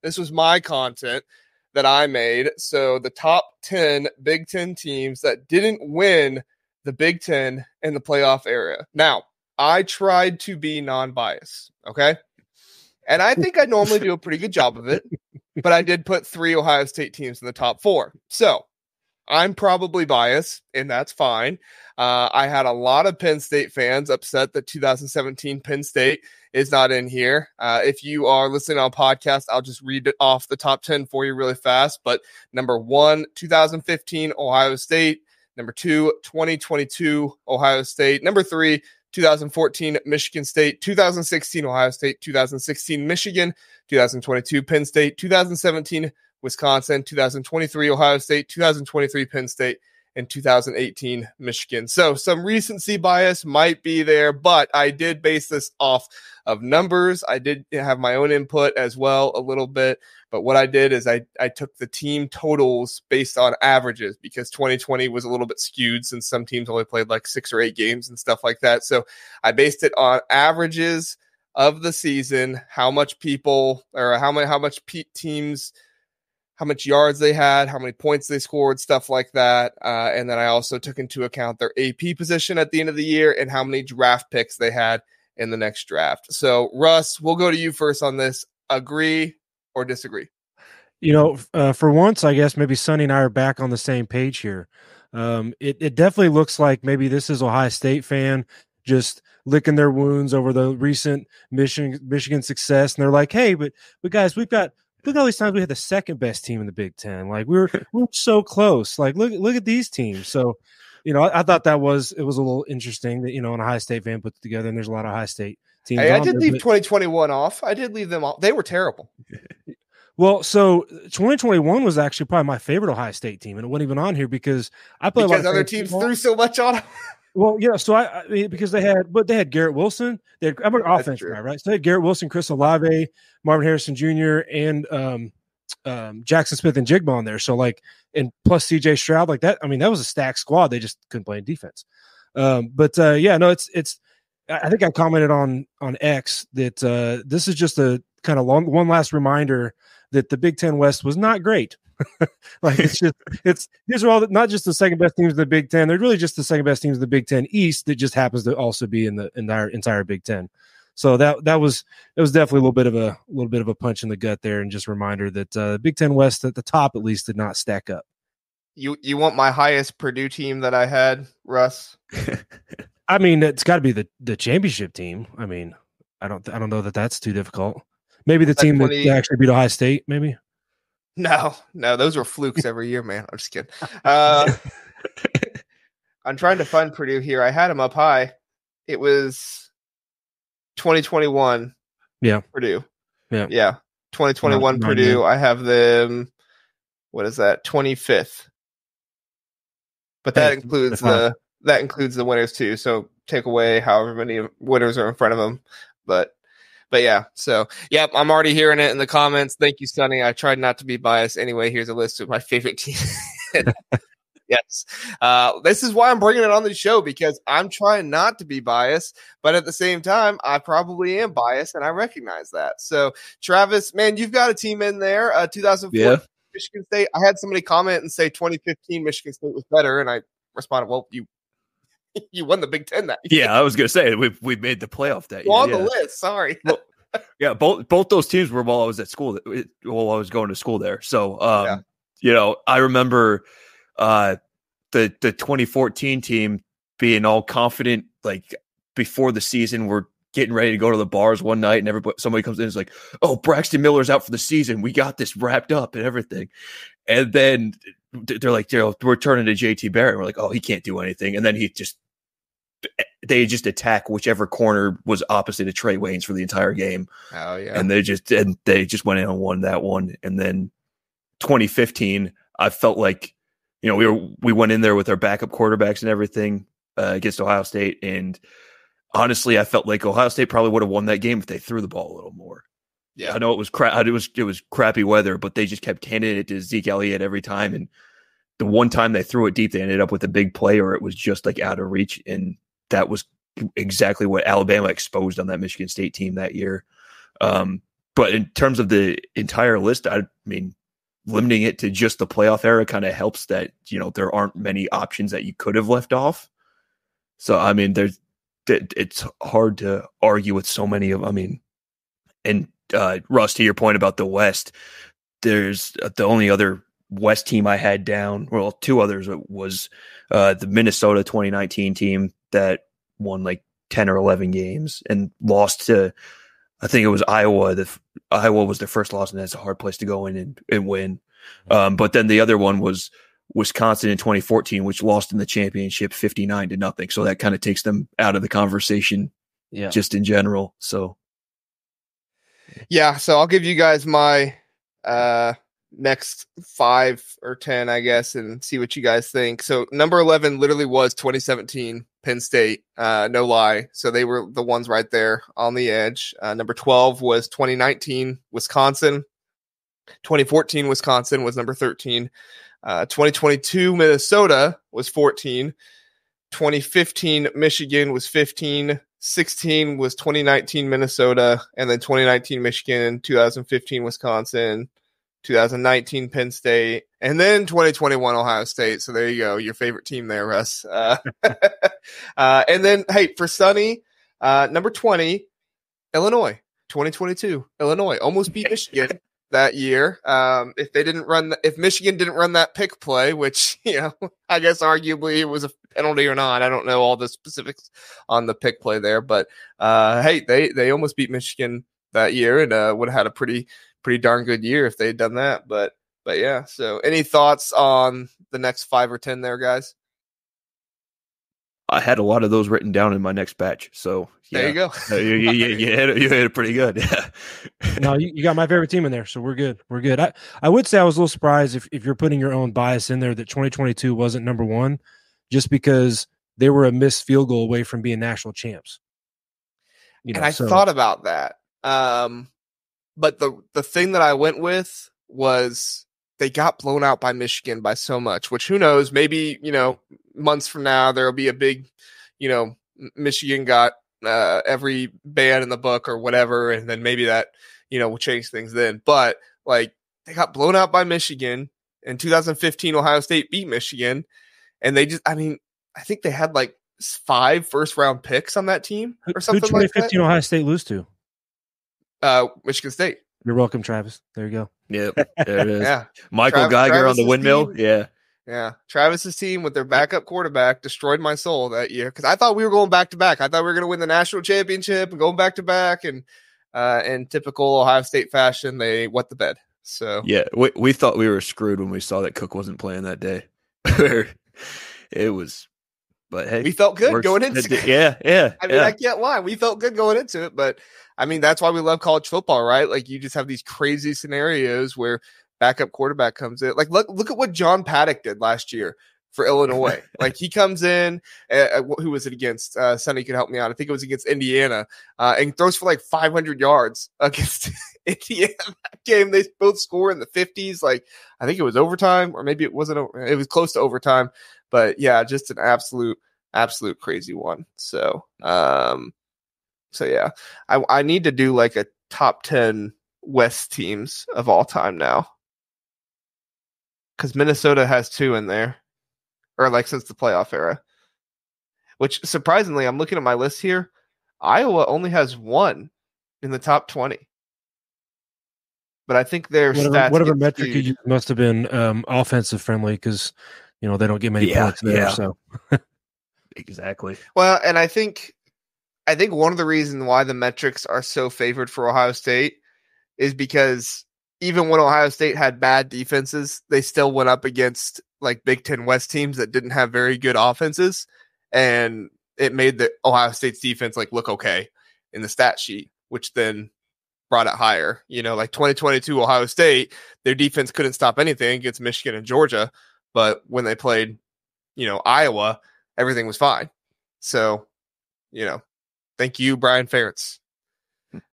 This was my content that I made. So the top 10 Big Ten teams that didn't win the Big Ten in the playoff area. Now, I tried to be non-biased, okay? And I think I normally do a pretty good job of it, but I did put 3 Ohio State teams in the top 4. So I'm probably biased, and that's fine. I had a lot of Penn State fans upset that 2017 Penn State is not in here. If you are listening on podcast, I'll just read it off the top 10 for you really fast. But number 1, 2015 Ohio State. Number 2, 2022 Ohio State. Number 3, 2014 Michigan State. 2016 Ohio State. 2016 Michigan. 2022 Penn State. 2017 Wisconsin. 2023 Ohio State. 2023 Penn State. And 2018 Michigan. So some recency bias might be there, but I did base this off of numbers. I did have my own input as well a little bit, but what I did is I took the team totals based on averages because 2020 was a little bit skewed since some teams only played like 6 or 8 games and stuff like that. So I based it on averages of the season, how much people or how much teams, how much yards they had, how many points they scored, stuff like that. And then I also took into account their AP position at the end of the year and how many draft picks they had in the next draft. So, Russ, we'll go to you first on this. Agree or disagree? For once, I guess maybe Sonny and I are back on the same page here. It definitely looks like maybe this is Ohio State fan just licking their wounds over the recent Michigan success. And they're like, hey, but guys, look at all these times we had the second best team in the Big Ten. Like we were so close. Like look at these teams. So, I thought it was a little interesting that, an Ohio State fan put it together, and there's a lot of Ohio State teams. Hey, I did leave 2021 off. I did leave them off. They were terrible. Well, so 2021 was actually probably my favorite Ohio State team, and it wasn't even on here because I played because other teams threw so much on them. Well, yeah. So I mean, because they had Garrett Wilson. I'm an offense guy, right? So they had Garrett Wilson, Chris Olave, Marvin Harrison Jr., and Jackson Smith and Jigba on there. So and plus CJ Stroud, like that. I mean, that was a stacked squad. They just couldn't play in defense. It's. I think I commented on X that this is just a kind of one last reminder that the Big Ten West was not great. These are all not just the second best teams in the Big Ten. They're really just the second best teams in the Big Ten East that just happens to also be in the entire Big Ten. So it was definitely a little bit of a punch in the gut there, and just a reminder that the Big Ten West at the top at least did not stack up. You want my highest Purdue team that I had, Russ? I mean, it's got to be the championship team. I mean, I don't know that that's too difficult. Maybe the team that actually beat Ohio State, maybe. No, those were flukes every year, man. I'm just kidding. I'm trying to find Purdue here. I had them up high. It was 2021. Yeah. Purdue. Yeah. 2021 Purdue. I have them, what is that? 25th. But that includes the winners too. So take away however many winners are in front of them. But yeah, so yeah, I'm already hearing it in the comments. Thank you, Sonny. I tried not to be biased. Anyway, here's a list of my favorite teams. Yes. This is why I'm bringing it on the show, because I'm trying not to be biased, but at the same time, I probably am biased, and I recognize that. So, Travis, man, you've got a team in there, 2004 Michigan State. I had somebody comment and say 2015 Michigan State was better, and I responded, well, you won the Big Ten that year. Yeah, I was going to say we made the playoff that year. On the list, sorry. Well, yeah, both those teams were while I was at school. While I was going to school there. So, I remember the 2014 team being all confident, like before the season, we're getting ready to go to the bars one night, and somebody comes in and is like, "Oh, Braxton Miller's out for the season. We got this wrapped up and everything." And then they're like, we're turning to JT Barrett. We're like, "Oh, he can't do anything." And then they just attack whichever corner was opposite of Trey Waynes for the entire game. Oh yeah. And they just went in and won that one. And then 2015, I felt like, we went in there with our backup quarterbacks and everything against Ohio State. And honestly, I felt like Ohio State probably would have won that game if they threw the ball a little more. Yeah, I know it was it was crappy weather, but they just kept handing it to Zeke Elliott every time. And the one time they threw it deep, they ended up with a big play, or it was just like out of reach. And that was exactly what Alabama exposed on that Michigan State team that year. But in terms of the entire list, I mean, limiting it to just the playoff era kind of helps that, there aren't many options that you could have left off. So, I mean, it's hard to argue with so many of, and Russ, to your point about the West, there's the only other West team I had down, well, two others was the Minnesota 2019 team that won like 10 or 11 games and lost to, I think it was Iowa. Iowa was their first loss, and that's a hard place to go in and win. But then the other one was Wisconsin in 2014, which lost in the championship 59-0. So that kind of takes them out of the conversation, just in general. So, yeah. So I'll give you guys my next 5 or 10, I guess, and see what you guys think. So number 11 literally was 2017 Penn State, no lie. So they were the ones right there on the edge. Number 12 was 2019 Wisconsin. 2014 Wisconsin was number 13. 2022 Minnesota was 14. 2015 Michigan was 15. 16 was 2019 Minnesota, and then 2019 Michigan, 2015 Wisconsin, 2019 Penn State, and then 2021 Ohio State. So there you go, your favorite team there, Russ. And then, hey, for Sonny, number 20, Illinois, 2022 Illinois almost beat Michigan that year. If Michigan didn't run that pick play, which, I guess arguably it was a penalty or not. I don't know all the specifics on the pick play there, but hey, they almost beat Michigan that year and would have had a pretty darn good year if they had done that. But yeah. So any thoughts on the next 5 or 10 there, guys? I had a lot of those written down in my next batch. So there you go. you hit it pretty good. Yeah. No, you got my favorite team in there, so we're good. We're good. I would say I was a little surprised if you're putting your own bias in there that 2022 wasn't number 1, just because they were a missed field goal away from being national champs. I thought about that. But the thing that I went with was they got blown out by Michigan by so much, which who knows, maybe, months from now, there'll be a big, Michigan got every ban in the book or whatever. And then maybe that, will change things then. But like they got blown out by Michigan in 2015, Ohio State beat Michigan. And they just, I think they had like 5 first-round picks on that team or something like that. Who 2015 Ohio State lose to? Michigan State. You're welcome, Travis. There you go. Yeah, there it is. Yeah. Michael Geiger on the windmill. Team, yeah. Travis's team with their backup quarterback destroyed my soul that year because I thought we were going back to back. I thought we were going to win the national championship and going back to back. And in typical Ohio State fashion, they wet the bed. So yeah, we thought we were screwed when we saw that Cook wasn't playing that day. It was, but hey, we felt good going into it. Yeah. I can't lie. We felt good going into it, but that's why we love college football, right? Like you just have these crazy scenarios where backup quarterback comes in. Like look at what John Paddock did last year for Illinois. Like he comes in, who was it against? Sonny could help me out. I think it was against Indiana, and throws for like 500 yards against Indiana. That game, they both score in the 50s. Like I think it was overtime, or maybe it wasn't. It was close to overtime, but yeah, just an absolute crazy one. So yeah, I need to do like a top 10 West teams of all time now, because Minnesota has 2 in there. Or like since the playoff era, which surprisingly, I'm looking at my list here. Iowa only has 1 in the top 20, but I think their whatever metric you used must have been offensive friendly because they don't get many points there. Yeah. So exactly. Well, and I think one of the reasons why the metrics are so favored for Ohio State is because even when Ohio State had bad defenses, they still went up against like Big Ten West teams that didn't have very good offenses. And it made the Ohio State's defense like look okay in the stat sheet, which then brought it higher. Like 2022 Ohio State, their defense couldn't stop anything against Michigan and Georgia. But when they played, Iowa, everything was fine. So, thank you, Brian Ferentz.